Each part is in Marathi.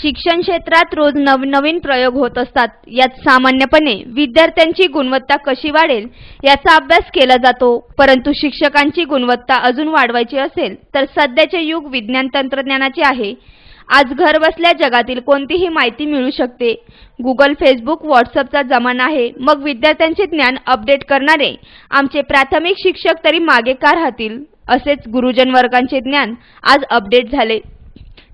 शिक्षण क्षेत्रात रोज नवनवीन प्रयोग होत असतात। यात सामान्यपणे विद्यार्थ्यांची गुणवत्ता कशी वाढेल याचा अभ्यास केला जातो, परंतु शिक्षकांची गुणवत्ता अजून वाढवायची असेल तर सध्याचे युग विज्ञान तंत्रज्ञानाचे आहे। आज घर बसल्या जगातील कोणतीही माहिती मिळू शकते। गुगल, फेसबुक, व्हॉट्सअपचा जमाना आहे। मग विद्यार्थ्यांचे ज्ञान अपडेट करणारे आमचे प्राथमिक शिक्षक तरी मागे का राहतील? असेच गुरुजन वर्गांचे ज्ञान आज अपडेट झाले।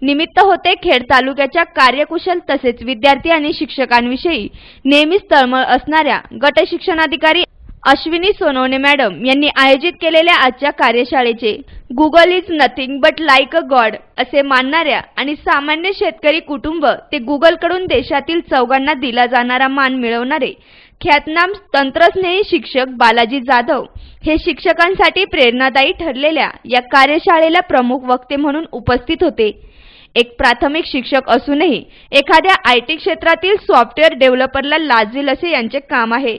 निमित्त होते खेड तालुक्याच्या कार्यकुशल तसेच विद्यार्थी आणि शिक्षकांविषयी नेहमीच तळमळ असणाऱ्या गट शिक्षणाधिकारी अश्विनी सोनवणे मॅडम यांनी आयोजित केलेल्या आजच्या कार्यशाळेचे Google is nothing but like a God असे मानणाऱ्या आणि सामान्य शेतकरी कुटुंब ते गुगलकडून देशातील चौघांना दिला जाणारा मान मिळवणारे ख्यातनाम तंत्रस्नेही शिक्षक बालाजी जाधव हे शिक्षकांसाठी प्रेरणादायी ठरलेल्या या कार्यशाळेला प्रमुख वक्ते म्हणून उपस्थित होते। एक प्राथमिक शिक्षक असूनही एखाद्या आयटी क्षेत्रातील सॉफ्टवेअर डेव्हलपरला लाजेल असे यांचे काम आहे।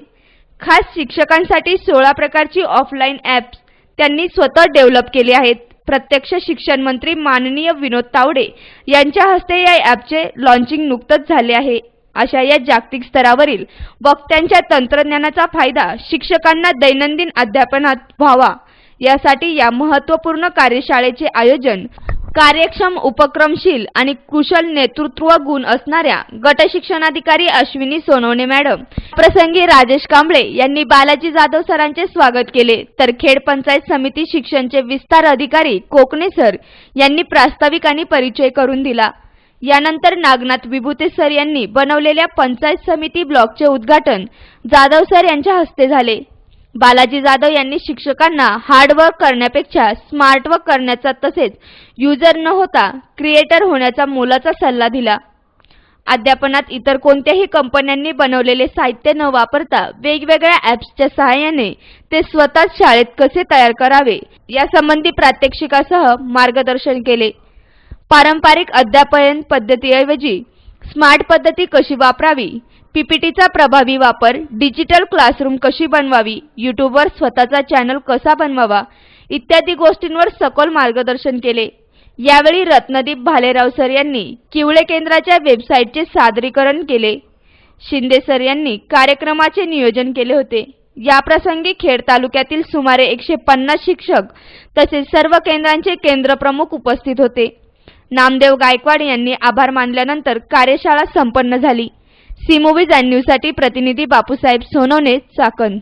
खास शिक्षकांसाठी 16 प्रकारची ऑफलाईन ॲप्स त्यांनी स्वतः डेव्हलप केली आहेत। प्रत्यक्ष शिक्षण मंत्री माननीय विनोद तावडे यांच्या हस्ते या ॲपचे लॉन्चिंग नुकतेच झाले आहे। अशा या जागतिक स्तरावरील वक्त्यांच्या तंत्रज्ञानाचा फायदा शिक्षकांना दैनंदिन अध्यापनात व्हावा यासाठी या महत्त्वपूर्ण कार्यशाळेचे आयोजन कार्यक्षम, उपक्रमशील आणि कुशल नेतृत्व गुण असणाऱ्या गट शिक्षणाधिकारी अश्विनी सोनवणे मॅडम प्रसंगी राजेश कांबळे यांनी बालाजी जाधव सरांचे स्वागत केले, तर खेड पंचायत समिती शिक्षणचे विस्तार अधिकारी कोकणे सर यांनी प्रास्ताविक आणि परिचय करून दिला। यानंतर नागनाथ विभूते सर यांनी बनवलेल्या पंचायत समिती ब्लॉकचे उद्घाटन जाधव सर यांच्या हस्ते झाले। बालाजी जाधव यांनी शिक्षकांना हार्ड वर्क करण्यापेक्षा स्मार्ट वर्क करण्याचा तसेच युजर न होता क्रिएटर होण्याचा मोलाचा सल्ला दिला। अध्यापनात इतर कोणत्याही कंपन्यांनी बनवलेले साहित्य न वापरता वेगवेगळ्या ॲप्सच्या सहाय्याने ते स्वतःच शाळेत कसे तयार करावे यासंबंधी प्रात्यक्षिकासह मार्गदर्शन केले। पारंपरिक अध्यापन पद्धतीऐवजी स्मार्ट पद्धती कशी वापरावी, पीपीटीचा प्रभावी वापर, डिजिटल क्लासरूम कशी बनवावी, यूट्यूबवर स्वतःचा चॅनल कसा बनवावा इत्यादी गोष्टींवर सखोल मार्गदर्शन केले। यावेळी रत्नदीप भालेराव सर यांनी किवळे केंद्राच्या वेबसाईटचे सादरीकरण केले। शिंदे सर यांनी कार्यक्रमाचे नियोजन केले होते। या प्रसंगी खेड तालुक्यातील सुमारे 150 शिक्षक तसेच सर्व केंद्रांचे केंद्रप्रमुख उपस्थित होते। नामदेव गायकवाड यांनी आभार मानल्यानंतर कार्यशाळा संपन्न झाली। सी मूव्हीज अँड न्यूजसाठी प्रतिनिधी बापूसाहेब सोनवणे, चाकण।